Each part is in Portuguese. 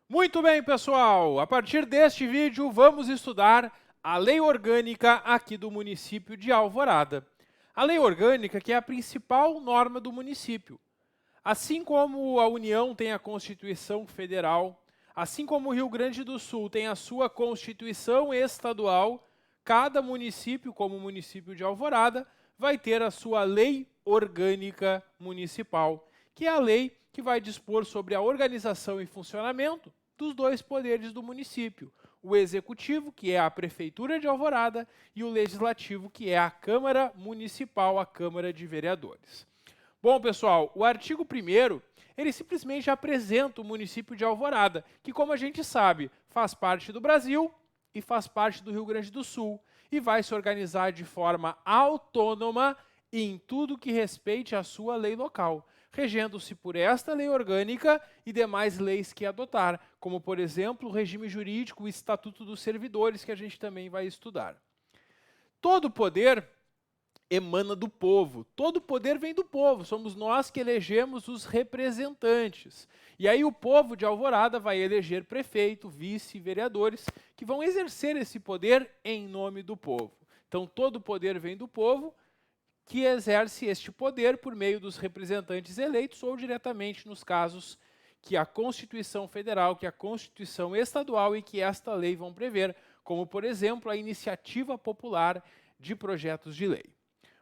Muito bem, pessoal! A partir deste vídeo, vamos estudar a Lei Orgânica aqui do município de Alvorada. A Lei Orgânica que é a principal norma do município. Assim como a União tem a Constituição Federal, assim como o Rio Grande do Sul tem a sua Constituição Estadual, cada município, como o município de Alvorada, vai ter a sua Lei Orgânica Municipal, que é a lei que vai dispor sobre a organização e funcionamento dos dois poderes do município, o Executivo, que é a Prefeitura de Alvorada, e o Legislativo, que é a Câmara Municipal, a Câmara de Vereadores. Bom, pessoal, o artigo 1º, ele simplesmente apresenta o município de Alvorada, que, como a gente sabe, faz parte do Brasil e faz parte do Rio Grande do Sul, e vai se organizar de forma autônoma em tudo que respeite à sua lei local, regendo-se por esta lei orgânica e demais leis que adotar, como, por exemplo, o regime jurídico e o Estatuto dos Servidores, que a gente também vai estudar. Todo poder emana do povo, todo poder vem do povo, somos nós que elegemos os representantes. E aí o povo de Alvorada vai eleger prefeito, vice e vereadores que vão exercer esse poder em nome do povo. Então todo poder vem do povo, que exerce este poder por meio dos representantes eleitos ou diretamente nos casos que a Constituição Federal, que a Constituição Estadual e que esta lei vão prever, como, por exemplo, a iniciativa popular de projetos de lei.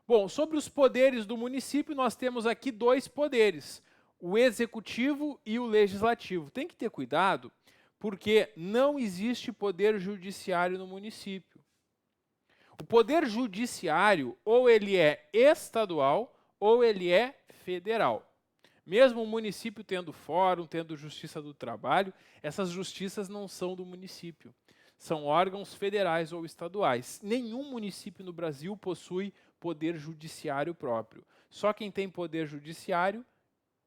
Bom, sobre os poderes do município, nós temos aqui dois poderes, o Executivo e o Legislativo. Tem que ter cuidado, porque não existe poder judiciário no município. O poder judiciário, ou ele é estadual, ou ele é federal. Mesmo o município tendo fórum, tendo justiça do trabalho, essas justiças não são do município. São órgãos federais ou estaduais. Nenhum município no Brasil possui poder judiciário próprio. Só quem tem poder judiciário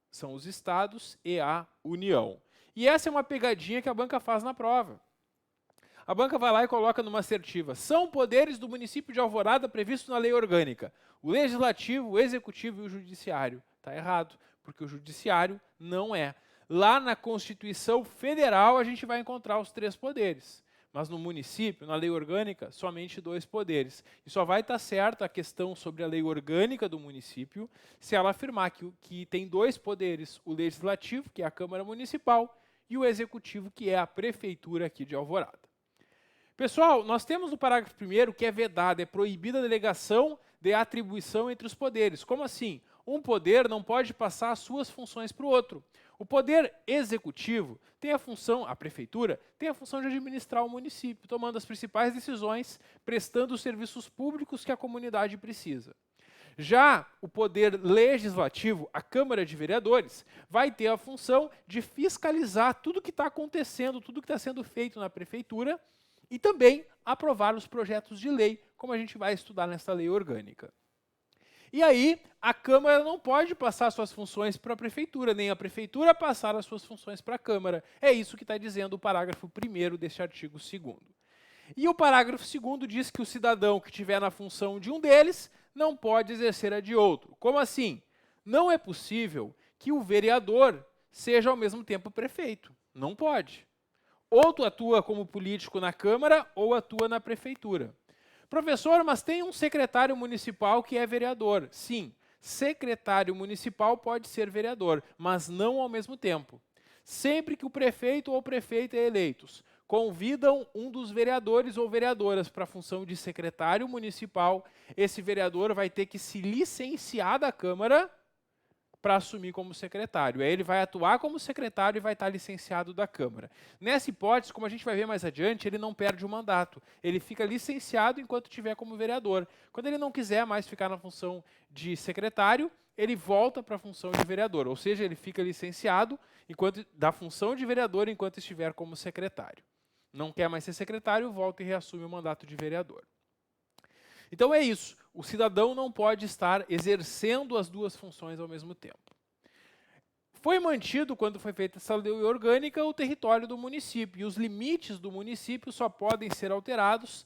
são os estados e a União. E essa é uma pegadinha que a banca faz na prova. A banca vai lá e coloca numa assertiva: são poderes do município de Alvorada previstos na lei orgânica, o legislativo, o executivo e o judiciário. Está errado, porque o judiciário não é. Lá na Constituição Federal a gente vai encontrar os 3 poderes. Mas no município, na lei orgânica, somente 2 poderes. E só vai estar certa a questão sobre a lei orgânica do município se ela afirmar que tem 2 poderes, o legislativo, que é a Câmara Municipal, e o executivo, que é a Prefeitura aqui de Alvorada. Pessoal, nós temos no parágrafo 1º que é vedado, é proibida a delegação de atribuição entre os poderes. Como assim? Um poder não pode passar as suas funções para o outro. O poder executivo tem a função, a prefeitura, tem a função de administrar o município, tomando as principais decisões, prestando os serviços públicos que a comunidade precisa. Já o poder legislativo, a Câmara de Vereadores, vai ter a função de fiscalizar tudo que está acontecendo, tudo que está sendo feito na prefeitura, e também aprovar os projetos de lei, como a gente vai estudar nessa lei orgânica. E aí, a Câmara não pode passar suas funções para a Prefeitura, nem a Prefeitura passar as suas funções para a Câmara. É isso que está dizendo o parágrafo 1º deste artigo 2º. E o parágrafo 2º diz que o cidadão que estiver na função de um deles não pode exercer a de outro. Como assim? Não é possível que o vereador seja ao mesmo tempo prefeito. Não pode. Ou tu atua como político na Câmara, ou atua na Prefeitura. Professor, mas tem um secretário municipal que é vereador. Sim, secretário municipal pode ser vereador, mas não ao mesmo tempo. Sempre que o prefeito ou prefeita eleitos convidam um dos vereadores ou vereadoras para a função de secretário municipal, esse vereador vai ter que se licenciar da Câmara para assumir como secretário. Aí ele vai atuar como secretário e vai estar licenciado da Câmara. Nessa hipótese, como a gente vai ver mais adiante, ele não perde o mandato. Ele fica licenciado enquanto estiver como vereador. Quando ele não quiser mais ficar na função de secretário, ele volta para a função de vereador. Ou seja, ele fica licenciado da função de vereador enquanto estiver como secretário. Não quer mais ser secretário, volta e reassume o mandato de vereador. Então é isso, o cidadão não pode estar exercendo as 2 funções ao mesmo tempo. Foi mantido, quando foi feita essa lei orgânica, o território do município, e os limites do município só podem ser alterados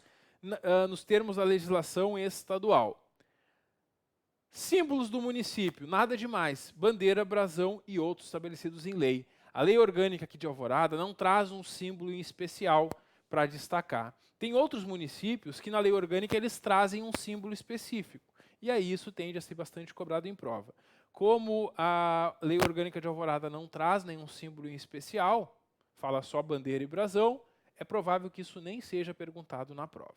nos termos da legislação estadual. Símbolos do município, nada demais, bandeira, brasão e outros estabelecidos em lei. A lei orgânica aqui de Alvorada não traz um símbolo em especial para destacar. Tem outros municípios que na lei orgânica eles trazem um símbolo específico, e aí isso tende a ser bastante cobrado em prova. Como a lei orgânica de Alvorada não traz nenhum símbolo em especial, fala só bandeira e brasão, é provável que isso nem seja perguntado na prova.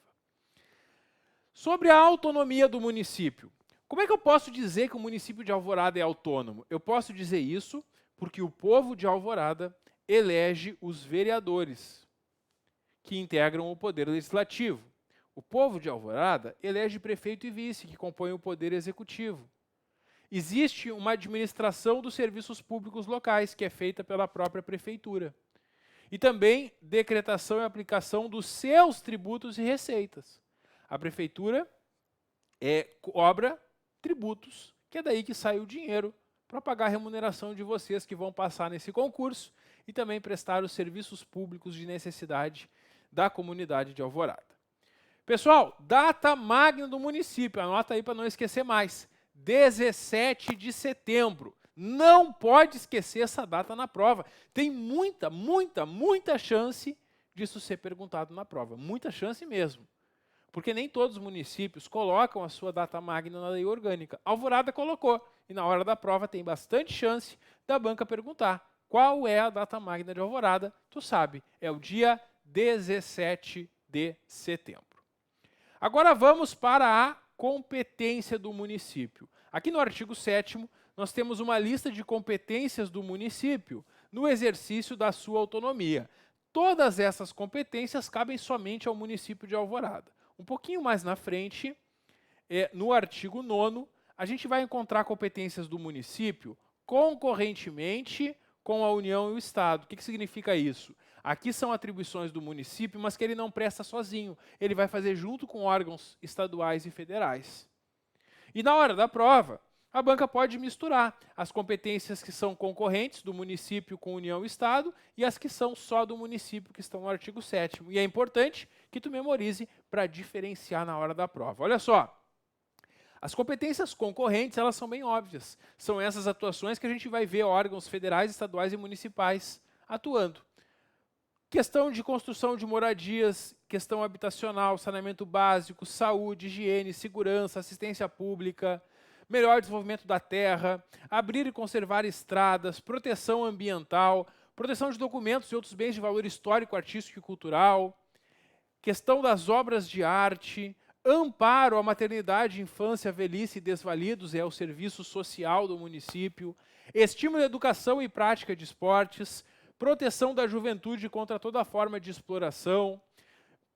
Sobre a autonomia do município. Como é que eu posso dizer que o município de Alvorada é autônomo? Eu posso dizer isso porque o povo de Alvorada elege os vereadores que integram o poder legislativo. O povo de Alvorada elege prefeito e vice, que compõem o poder executivo. Existe uma administração dos serviços públicos locais, que é feita pela própria prefeitura. E também decretação e aplicação dos seus tributos e receitas. A prefeitura cobra tributos, que é daí que sai o dinheiro para pagar a remuneração de vocês que vão passar nesse concurso e também prestar os serviços públicos de necessidade da comunidade de Alvorada. Pessoal, data magna do município, anota aí para não esquecer mais, 17 de setembro. Não pode esquecer essa data na prova. Tem muita chance disso ser perguntado na prova, muita chance mesmo. Porque nem todos os municípios colocam a sua data magna na lei orgânica. Alvorada colocou, e na hora da prova tem bastante chance da banca perguntar qual é a data magna de Alvorada. Tu sabe, é o dia 17 de setembro. Agora vamos para a competência do município. Aqui no artigo 7º, nós temos uma lista de competências do município no exercício da sua autonomia. Todas essas competências cabem somente ao município de Alvorada. Um pouquinho mais na frente, no artigo 9º, a gente vai encontrar competências do município concorrentemente com a União e o Estado. O que significa isso? Aqui são atribuições do município, mas que ele não presta sozinho. Ele vai fazer junto com órgãos estaduais e federais. E na hora da prova, a banca pode misturar as competências que são concorrentes do município com União e Estado e as que são só do município, que estão no artigo 7º. E é importante que tu memorize para diferenciar na hora da prova. Olha só, as competências concorrentes, elas são bem óbvias. São essas atuações que a gente vai ver órgãos federais, estaduais e municipais atuando. Questão de construção de moradias, questão habitacional, saneamento básico, saúde, higiene, segurança, assistência pública, melhor desenvolvimento da terra, abrir e conservar estradas, proteção ambiental, proteção de documentos e outros bens de valor histórico, artístico e cultural, questão das obras de arte, amparo à maternidade, infância, velhice e desvalidos, é o serviço social do município, estímulo à educação e prática de esportes, proteção da juventude contra toda forma de exploração,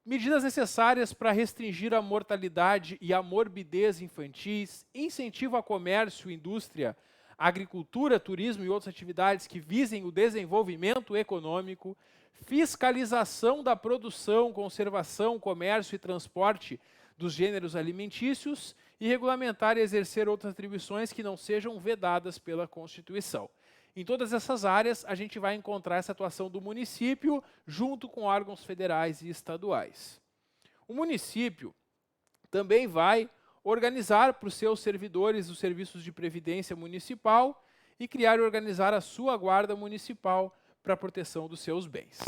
medidas necessárias para restringir a mortalidade e a morbidez infantis, incentivo a comércio, indústria, agricultura, turismo e outras atividades que visem o desenvolvimento econômico, fiscalização da produção, conservação, comércio e transporte dos gêneros alimentícios e regulamentar e exercer outras atribuições que não sejam vedadas pela Constituição. Em todas essas áreas, a gente vai encontrar essa atuação do município junto com órgãos federais e estaduais. O município também vai organizar para os seus servidores os serviços de previdência municipal e criar e organizar a sua guarda municipal para a proteção dos seus bens.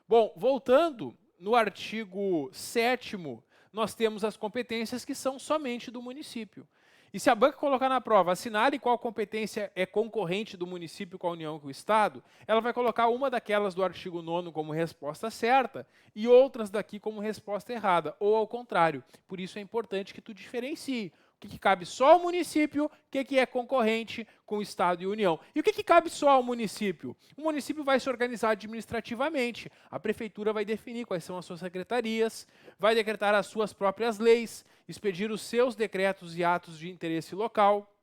Bom, voltando no artigo 7º, nós temos as competências que são somente do município. E se a banca colocar na prova, assinale qual competência é concorrente do município com a União e com o Estado, ela vai colocar uma daquelas do artigo 9º como resposta certa e outras daqui como resposta errada, ou ao contrário. Por isso é importante que tu diferencie o que cabe só ao município, o que é concorrente com o Estado e a União. E o que cabe só ao município? O município vai se organizar administrativamente. A prefeitura vai definir quais são as suas secretarias, vai decretar as suas próprias leis, expedir os seus decretos e atos de interesse local,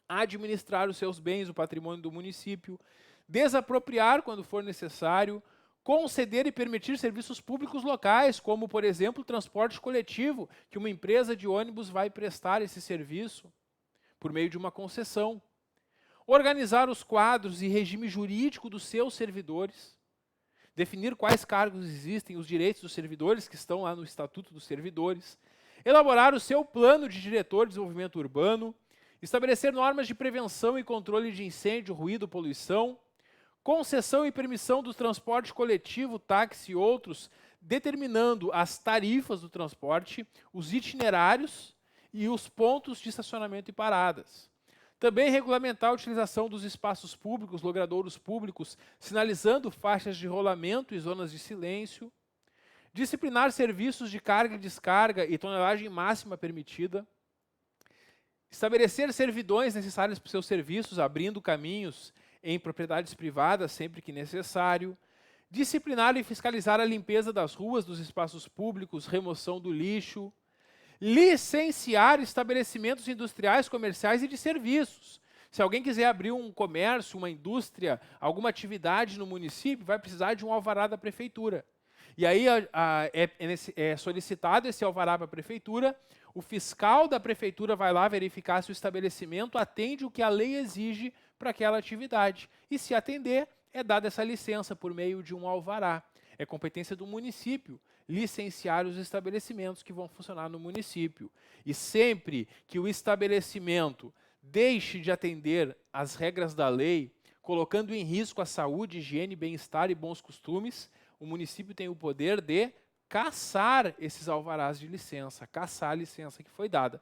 administrar os seus bens, o patrimônio do município, desapropriar quando for necessário, conceder e permitir serviços públicos locais, como, por exemplo, o transporte coletivo, que uma empresa de ônibus vai prestar esse serviço por meio de uma concessão. Organizar os quadros e regime jurídico dos seus servidores, definir quais cargos existem, os direitos dos servidores que estão lá no Estatuto dos Servidores, elaborar o seu plano de diretor de desenvolvimento urbano, estabelecer normas de prevenção e controle de incêndio, ruído, poluição, Concessão e permissão do transporte coletivo, táxi e outros, determinando as tarifas do transporte, os itinerários e os pontos de estacionamento e paradas. Também regulamentar a utilização dos espaços públicos, logradouros públicos, sinalizando faixas de rolamento e zonas de silêncio. Disciplinar serviços de carga e descarga e tonelagem máxima permitida. Estabelecer servidões necessárias para os seus serviços, abrindo caminhos em propriedades privadas sempre que necessário. Disciplinar e fiscalizar a limpeza das ruas, dos espaços públicos, remoção do lixo. Licenciar estabelecimentos industriais, comerciais e de serviços. Se alguém quiser abrir um comércio, uma indústria, alguma atividade no município, vai precisar de um alvará da prefeitura. E aí é solicitado esse alvará para a prefeitura, o fiscal da prefeitura vai lá verificar se o estabelecimento atende o que a lei exige para aquela atividade. E se atender, é dada essa licença por meio de um alvará. É competência do município licenciar os estabelecimentos que vão funcionar no município. E sempre que o estabelecimento deixe de atender às regras da lei, colocando em risco a saúde, higiene, bem-estar e bons costumes, o município tem o poder de cassar esses alvarás de licença, cassar a licença que foi dada.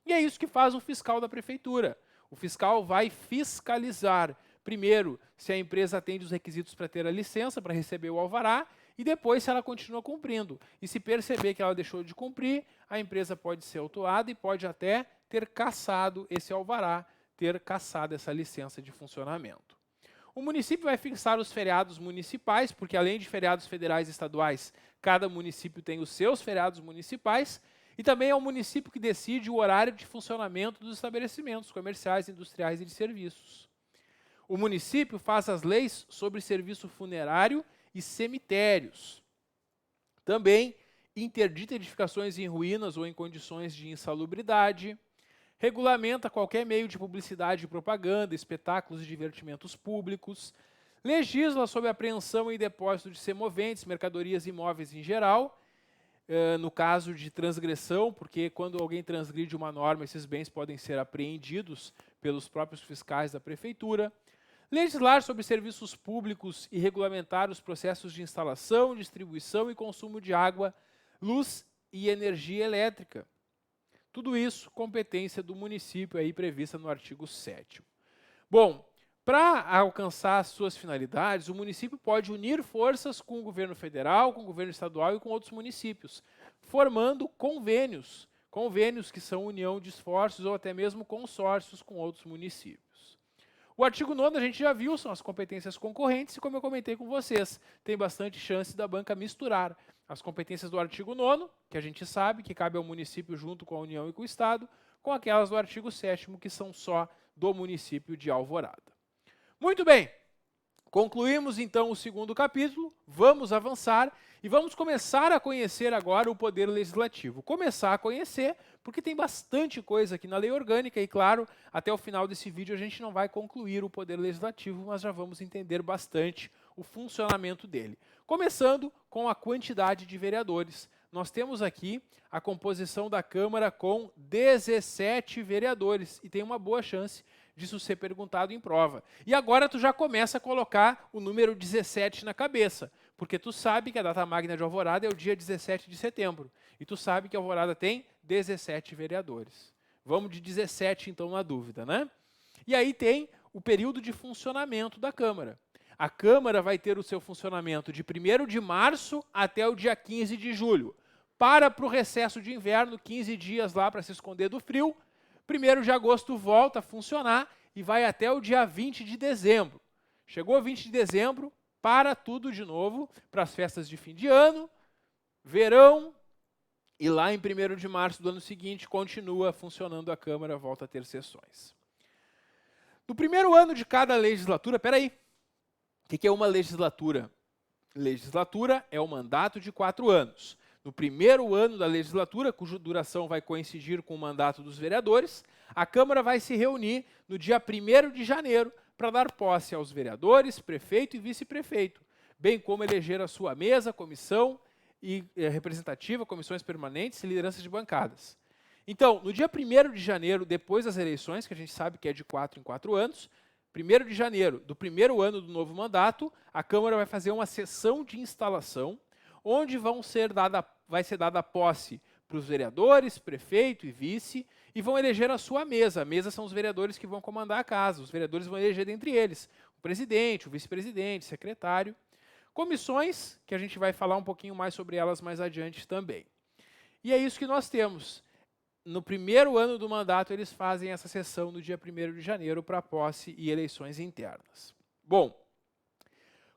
E é isso que faz o fiscal da prefeitura. O fiscal vai fiscalizar, primeiro, se a empresa atende os requisitos para ter a licença, para receber o alvará, e depois se ela continua cumprindo. E se perceber que ela deixou de cumprir, a empresa pode ser autuada e pode até ter cassado esse alvará, ter cassado essa licença de funcionamento. O município vai fixar os feriados municipais, porque além de feriados federais e estaduais, cada município tem os seus feriados municipais, e também é o município que decide o horário de funcionamento dos estabelecimentos comerciais, industriais e de serviços. O município faz as leis sobre serviço funerário e cemitérios. Também interdita edificações em ruínas ou em condições de insalubridade. Regulamenta qualquer meio de publicidade e propaganda, espetáculos e divertimentos públicos. Legisla sobre apreensão e depósito de semoventes, mercadorias e imóveis em geral. No caso de transgressão, porque quando alguém transgride uma norma, esses bens podem ser apreendidos pelos próprios fiscais da prefeitura. Legislar sobre serviços públicos e regulamentar os processos de instalação, distribuição e consumo de água, luz e energia elétrica. Tudo isso, competência do município aí prevista no artigo 7º. Bom, para alcançar as suas finalidades, o município pode unir forças com o governo federal, com o governo estadual e com outros municípios, formando convênios que são união de esforços ou até mesmo consórcios com outros municípios. O artigo 9º a gente já viu, são as competências concorrentes, e como eu comentei com vocês, tem bastante chance da banca misturar as competências do artigo 9º, que a gente sabe que cabe ao município junto com a União e com o Estado, com aquelas do artigo 7º, que são só do município de Alvorada. Muito bem, concluímos então o segundo capítulo, vamos avançar e vamos começar a conhecer agora o Poder Legislativo. Começar a conhecer, porque tem bastante coisa aqui na Lei Orgânica e, claro, até o final desse vídeo a gente não vai concluir o Poder Legislativo, mas já vamos entender bastante o funcionamento dele. Começando com a quantidade de vereadores. Nós temos aqui a composição da Câmara com 17 vereadores e tem uma boa chance disso ser perguntado em prova. E agora tu já começa a colocar o número 17 na cabeça, porque tu sabe que a data magna de Alvorada é o dia 17 de setembro. E tu sabe que Alvorada tem 17 vereadores. Vamos de 17, então, na dúvida, né? E aí tem o período de funcionamento da Câmara. A Câmara vai ter o seu funcionamento de 1º de março até o dia 15 de julho. Para o recesso de inverno, 15 dias lá para se esconder do frio. 1º de agosto volta a funcionar e vai até o dia 20 de dezembro. Chegou 20 de dezembro, para tudo de novo, para as festas de fim de ano, verão, e lá em 1º de março do ano seguinte continua funcionando a Câmara, volta a ter sessões. No primeiro ano de cada legislatura, peraí, o que é uma legislatura? Legislatura é o mandato de 4 anos. No primeiro ano da legislatura, cuja duração vai coincidir com o mandato dos vereadores, a Câmara vai se reunir no dia 1º de janeiro para dar posse aos vereadores, prefeito e vice-prefeito, bem como eleger a sua mesa, comissão representativa, comissões permanentes e lideranças de bancadas. Então, no dia 1º de janeiro, depois das eleições, que a gente sabe que é de 4 em 4 anos, 1º de janeiro do primeiro ano do novo mandato, a Câmara vai fazer uma sessão de instalação, onde vai ser dada posse para os vereadores, prefeito e vice, e vão eleger a sua mesa. A mesa são os vereadores que vão comandar a casa. Os vereadores vão eleger dentre eles o presidente, o vice-presidente, o secretário. Comissões, que a gente vai falar um pouquinho mais sobre elas mais adiante também. E é isso que nós temos. No primeiro ano do mandato, eles fazem essa sessão no dia 1º de janeiro para posse e eleições internas. Bom,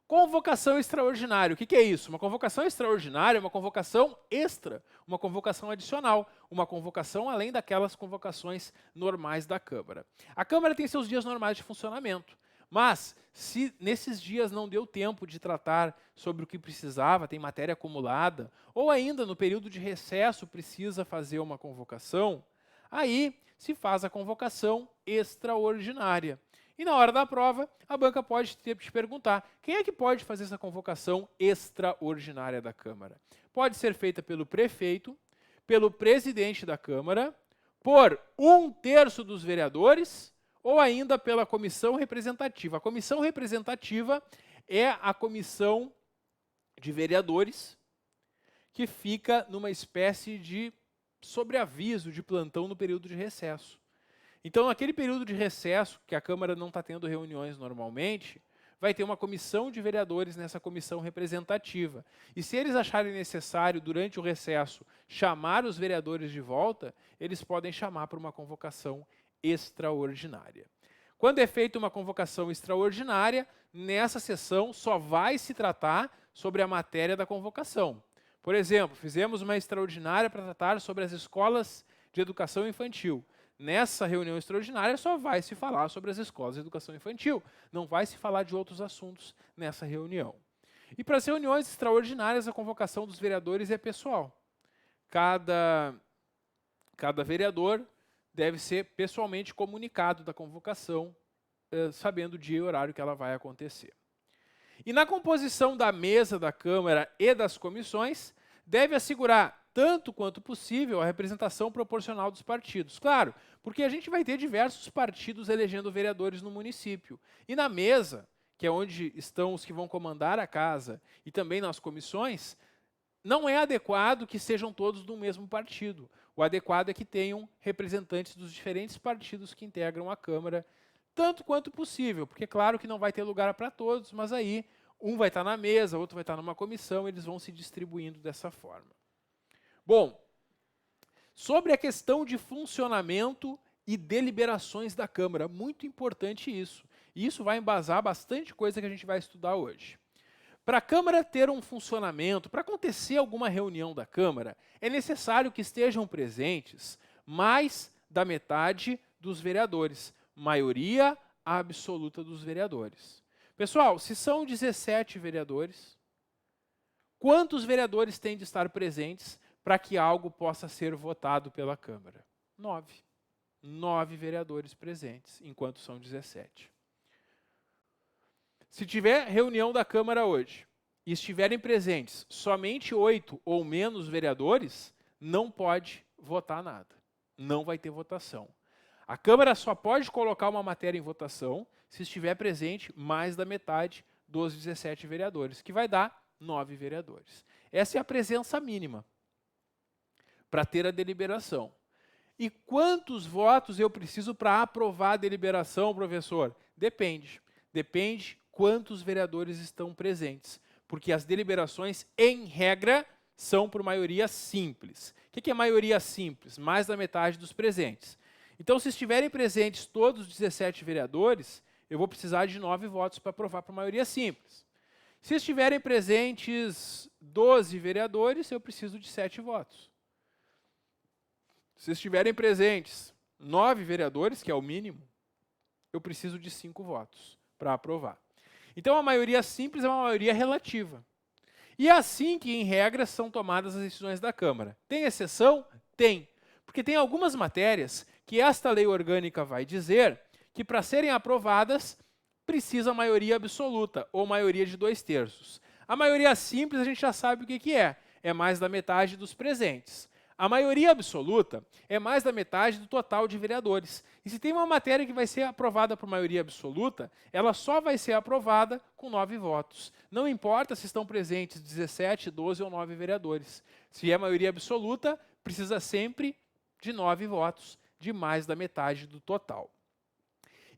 convocação extraordinária. O que é isso? Uma convocação extraordinária é uma convocação extra, uma convocação adicional, uma convocação além daquelas convocações normais da Câmara. A Câmara tem seus dias normais de funcionamento, mas se nesses dias não deu tempo de tratar sobre o que precisava, tem matéria acumulada, ou ainda no período de recesso precisa fazer uma convocação, aí se faz a convocação extraordinária. E na hora da prova, a banca pode te perguntar, quem é que pode fazer essa convocação extraordinária da Câmara? Pode ser feita pelo prefeito, pelo presidente da Câmara, por 1/3 dos vereadores, ou ainda pela comissão representativa. A comissão representativa é a comissão de vereadores que fica numa espécie de sobreaviso, de plantão no período de recesso. Então, naquele período de recesso, que a Câmara não está tendo reuniões normalmente, vai ter uma comissão de vereadores nessa comissão representativa. E se eles acharem necessário, durante o recesso, chamar os vereadores de volta, eles podem chamar para uma convocação extraordinária. Quando é feita uma convocação extraordinária, nessa sessão só vai se tratar sobre a matéria da convocação. Por exemplo, fizemos uma extraordinária para tratar sobre as escolas de educação infantil. Nessa reunião extraordinária só vai se falar sobre as escolas de educação infantil. Não vai se falar de outros assuntos nessa reunião. E para as reuniões extraordinárias, a convocação dos vereadores é pessoal. Cada vereador deve ser pessoalmente comunicado da convocação, sabendo o dia e horário que ela vai acontecer. E na composição da mesa da Câmara e das comissões, deve assegurar, tanto quanto possível, a representação proporcional dos partidos. Claro, porque a gente vai ter diversos partidos elegendo vereadores no município. E na mesa, que é onde estão os que vão comandar a casa, e também nas comissões, não é adequado que sejam todos do mesmo partido. O adequado é que tenham representantes dos diferentes partidos que integram a Câmara, tanto quanto possível, porque claro que não vai ter lugar para todos, mas aí um vai estar na mesa, outro vai estar numa comissão, eles vão se distribuindo dessa forma. Bom, sobre a questão de funcionamento e deliberações da Câmara, muito importante isso. E isso vai embasar bastante coisa que a gente vai estudar hoje. Para a Câmara ter um funcionamento, para acontecer alguma reunião da Câmara, é necessário que estejam presentes mais da metade dos vereadores, maioria absoluta dos vereadores. Pessoal, se são 17 vereadores, quantos vereadores têm de estar presentes para que algo possa ser votado pela Câmara? 9. 9 vereadores presentes, enquanto são 17. Se tiver reunião da Câmara hoje e estiverem presentes somente 8 ou menos vereadores, não pode votar nada. Não vai ter votação. A Câmara só pode colocar uma matéria em votação se estiver presente mais da metade dos 17 vereadores, que vai dar 9 vereadores. Essa é a presença mínima para ter a deliberação. E quantos votos eu preciso para aprovar a deliberação, professor? Depende. Depende quantos vereadores estão presentes, porque as deliberações, em regra, são por maioria simples. O que é maioria simples? Mais da metade dos presentes. Então, se estiverem presentes todos os 17 vereadores, eu vou precisar de 9 votos para aprovar por maioria simples. Se estiverem presentes 12 vereadores, eu preciso de 7 votos. Se estiverem presentes 9 vereadores, que é o mínimo, eu preciso de 5 votos para aprovar. Então, a maioria simples é uma maioria relativa. E é assim que, em regra, são tomadas as decisões da Câmara. Tem exceção? Tem. Porque tem algumas matérias que esta lei orgânica vai dizer que, para serem aprovadas, precisa maioria absoluta, ou maioria de 2/3. A maioria simples, a gente já sabe o que é. É mais da metade dos presentes. A maioria absoluta é mais da metade do total de vereadores. E se tem uma matéria que vai ser aprovada por maioria absoluta, ela só vai ser aprovada com 9 votos. Não importa se estão presentes 17, 12 ou 9 vereadores. Se é maioria absoluta, precisa sempre de 9 votos, de mais da metade do total.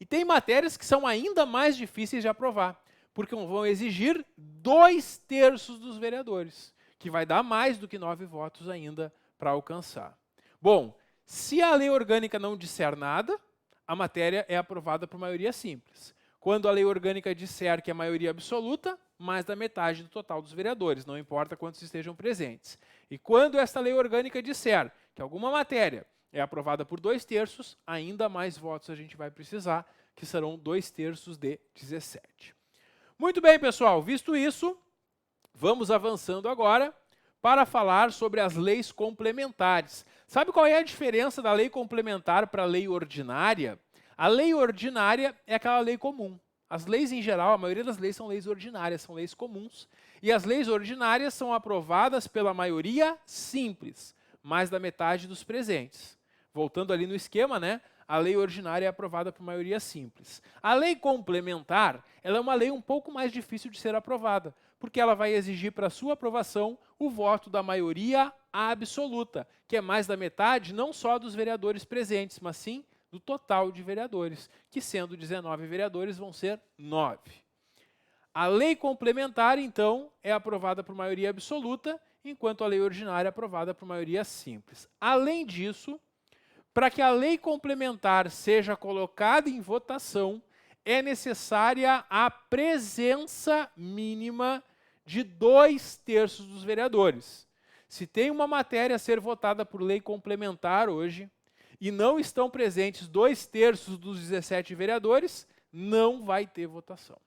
E tem matérias que são ainda mais difíceis de aprovar, porque vão exigir 2/3 dos vereadores, que vai dar mais do que 9 votos ainda para alcançar. Bom, se a lei orgânica não disser nada, a matéria é aprovada por maioria simples. Quando a lei orgânica disser que é maioria absoluta, mais da metade do total dos vereadores, não importa quantos estejam presentes. E quando esta lei orgânica disser que alguma matéria é aprovada por 2/3, ainda mais votos a gente vai precisar, que serão 2/3 de 17. Muito bem, pessoal, visto isso, vamos avançando agora para falar sobre as leis complementares. Sabe qual é a diferença da lei complementar para a lei ordinária? A lei ordinária é aquela lei comum. As leis em geral, a maioria das leis são leis ordinárias, são leis comuns. E as leis ordinárias são aprovadas pela maioria simples, mais da metade dos presentes. Voltando ali no esquema, né? A lei ordinária é aprovada por maioria simples. A lei complementar, ela é uma lei um pouco mais difícil de ser aprovada, porque ela vai exigir para sua aprovação o voto da maioria absoluta, que é mais da metade não só dos vereadores presentes, mas sim do total de vereadores, que sendo 19 vereadores vão ser 9. A lei complementar, então, é aprovada por maioria absoluta, enquanto a lei ordinária é aprovada por maioria simples. Além disso, para que a lei complementar seja colocada em votação, é necessária a presença mínima de 2/3 dos vereadores. Se tem uma matéria a ser votada por lei complementar hoje e não estão presentes 2/3 dos 17 vereadores, não vai ter votação.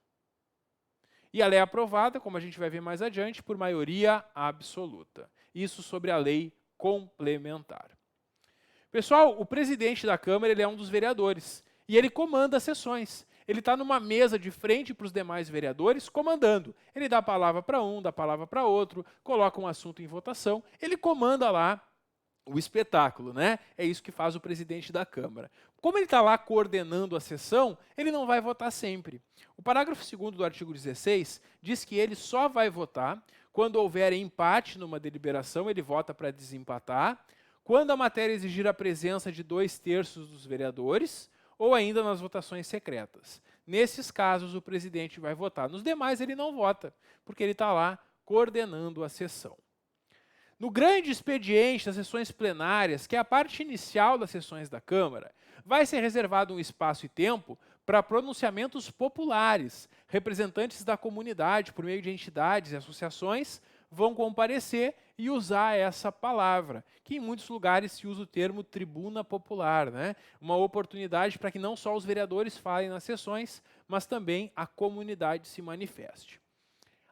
E ela é aprovada, como a gente vai ver mais adiante, por maioria absoluta. Isso sobre a lei complementar. Pessoal, o presidente da Câmara ele é um dos vereadores e ele comanda as sessões. Ele está numa mesa de frente para os demais vereadores, comandando. Ele dá a palavra para um, dá a palavra para outro, coloca um assunto em votação. Ele comanda lá o espetáculo, né? É isso que faz o presidente da Câmara. Como ele está lá coordenando a sessão, ele não vai votar sempre. O parágrafo 2º do artigo 16 diz que ele só vai votar quando houver empate numa deliberação, ele vota para desempatar, quando a matéria exigir a presença de 2/3 dos vereadores, ou ainda nas votações secretas. Nesses casos, o presidente vai votar. Nos demais, ele não vota, porque ele está lá coordenando a sessão. No grande expediente das sessões plenárias, que é a parte inicial das sessões da Câmara, vai ser reservado um espaço e tempo para pronunciamentos populares. Representantes da comunidade, por meio de entidades e associações, vão comparecer e usar essa palavra, que em muitos lugares se usa o termo tribuna popular, né? Uma oportunidade para que não só os vereadores falem nas sessões, mas também a comunidade se manifeste.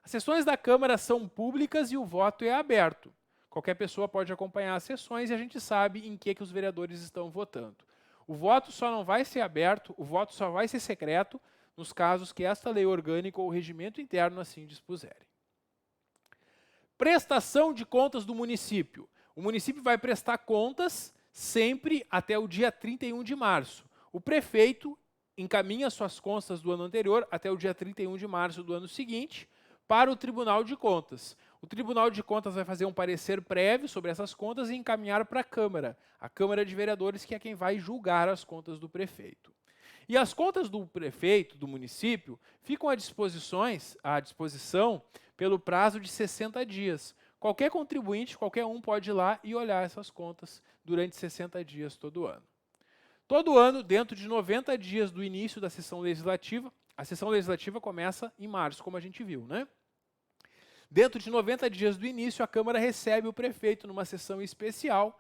As sessões da Câmara são públicas e o voto é aberto. Qualquer pessoa pode acompanhar as sessões e a gente sabe em que os vereadores estão votando. O voto só não vai ser aberto, o voto só vai ser secreto nos casos que esta lei orgânica ou o regimento interno assim dispuserem. Prestação de contas do município. O município vai prestar contas sempre até o dia 31 de março. O prefeito encaminha suas contas do ano anterior até o dia 31 de março do ano seguinte para o Tribunal de Contas. O Tribunal de Contas vai fazer um parecer prévio sobre essas contas e encaminhar para a Câmara de Vereadores, que é quem vai julgar as contas do prefeito. E as contas do prefeito, do município, ficam à disposição pelo prazo de 60 dias. Qualquer contribuinte, qualquer um pode ir lá e olhar essas contas durante 60 dias todo ano. Todo ano, dentro de 90 dias do início da sessão legislativa, a sessão legislativa começa em março, como a gente viu, né? Dentro de 90 dias do início, a Câmara recebe o prefeito numa sessão especial.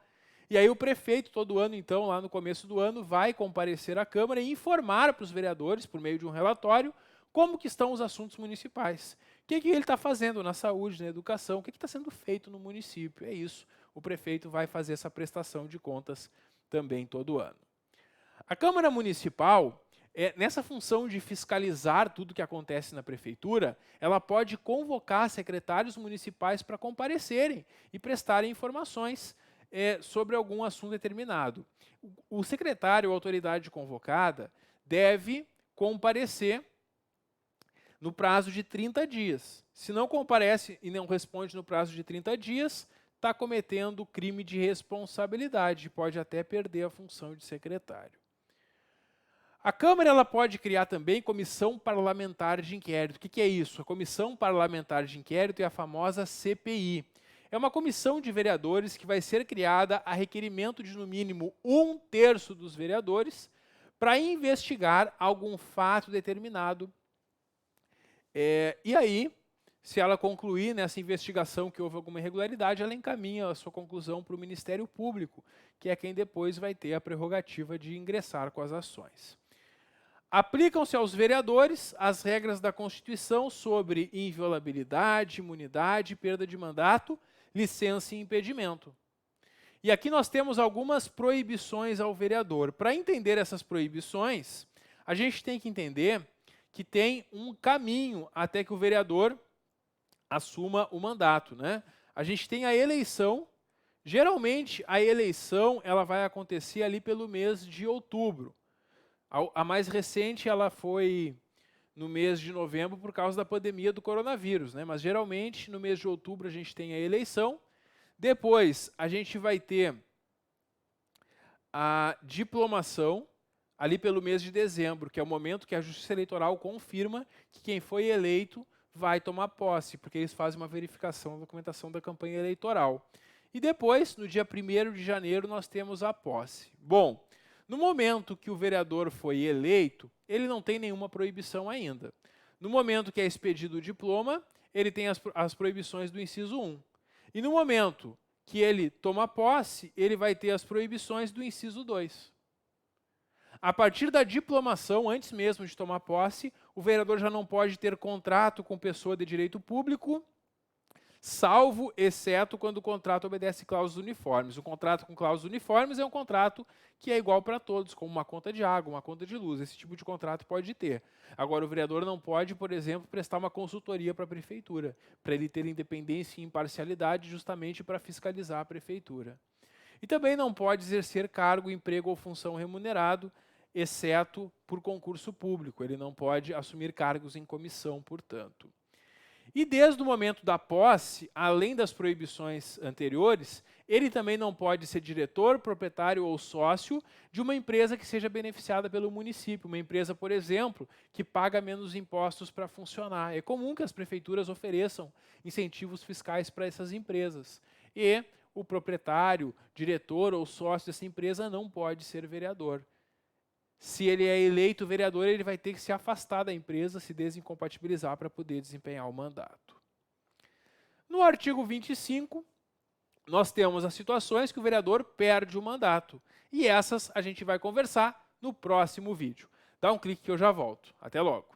E aí o prefeito, todo ano, então, lá no começo do ano, vai comparecer à Câmara e informar para os vereadores, por meio de um relatório, como que estão os assuntos municipais. O que ele está fazendo na saúde, na educação, o que está sendo feito no município. É isso, o prefeito vai fazer essa prestação de contas também todo ano. A Câmara Municipal, nessa função de fiscalizar tudo que acontece na prefeitura, ela pode convocar secretários municipais para comparecerem e prestarem informações. sobre algum assunto determinado. O secretário ou autoridade convocada deve comparecer no prazo de 30 dias. Se não comparece e não responde no prazo de 30 dias, está cometendo crime de responsabilidade, pode até perder a função de secretário. A Câmara ela pode criar também comissão parlamentar de inquérito. O que é isso? A comissão parlamentar de inquérito é a famosa CPI. É uma comissão de vereadores que vai ser criada a requerimento de, no mínimo, 1/3 dos vereadores para investigar algum fato determinado. E aí, se ela concluir nessa investigação que houve alguma irregularidade, ela encaminha a sua conclusão para o Ministério Público, que é quem depois vai ter a prerrogativa de ingressar com as ações. Aplicam-se aos vereadores as regras da Constituição sobre inviolabilidade, imunidade, perda de mandato, licença e impedimento. E aqui nós temos algumas proibições ao vereador. Para entender essas proibições, a gente tem que entender que tem um caminho até que o vereador assuma o mandato, né? A gente tem a eleição. Geralmente, a eleição ela vai acontecer ali pelo mês de outubro. A mais recente ela foi no mês de novembro por causa da pandemia do coronavírus, né? Mas geralmente no mês de outubro a gente tem a eleição. Depois a gente vai ter a diplomação ali pelo mês de dezembro, que é o momento que a Justiça Eleitoral confirma que quem foi eleito vai tomar posse, porque eles fazem uma verificação da documentação da campanha eleitoral. E depois, no dia 1º de janeiro, nós temos a posse. Bom, no momento que o vereador foi eleito, ele não tem nenhuma proibição ainda. No momento que é expedido o diploma, ele tem as proibições do inciso 1. E no momento que ele toma posse, ele vai ter as proibições do inciso 2. A partir da diplomação, antes mesmo de tomar posse, o vereador já não pode ter contrato com pessoa de direito público, salvo, exceto, quando o contrato obedece cláusulas uniformes. O contrato com cláusulas uniformes é um contrato que é igual para todos, como uma conta de água, uma conta de luz. Esse tipo de contrato pode ter. Agora, o vereador não pode, por exemplo, prestar uma consultoria para a prefeitura, para ele ter independência e imparcialidade justamente para fiscalizar a prefeitura. E também não pode exercer cargo, emprego ou função remunerado, exceto por concurso público. Ele não pode assumir cargos em comissão, portanto. E desde o momento da posse, além das proibições anteriores, ele também não pode ser diretor, proprietário ou sócio de uma empresa que seja beneficiada pelo município. Uma empresa, por exemplo, que paga menos impostos para funcionar. É comum que as prefeituras ofereçam incentivos fiscais para essas empresas. E o proprietário, diretor ou sócio dessa empresa não pode ser vereador. Se ele é eleito vereador, ele vai ter que se afastar da empresa, se desincompatibilizar para poder desempenhar o mandato. No artigo 25, nós temos as situações que o vereador perde o mandato. E essas a gente vai conversar no próximo vídeo. Dá um clique que eu já volto. Até logo.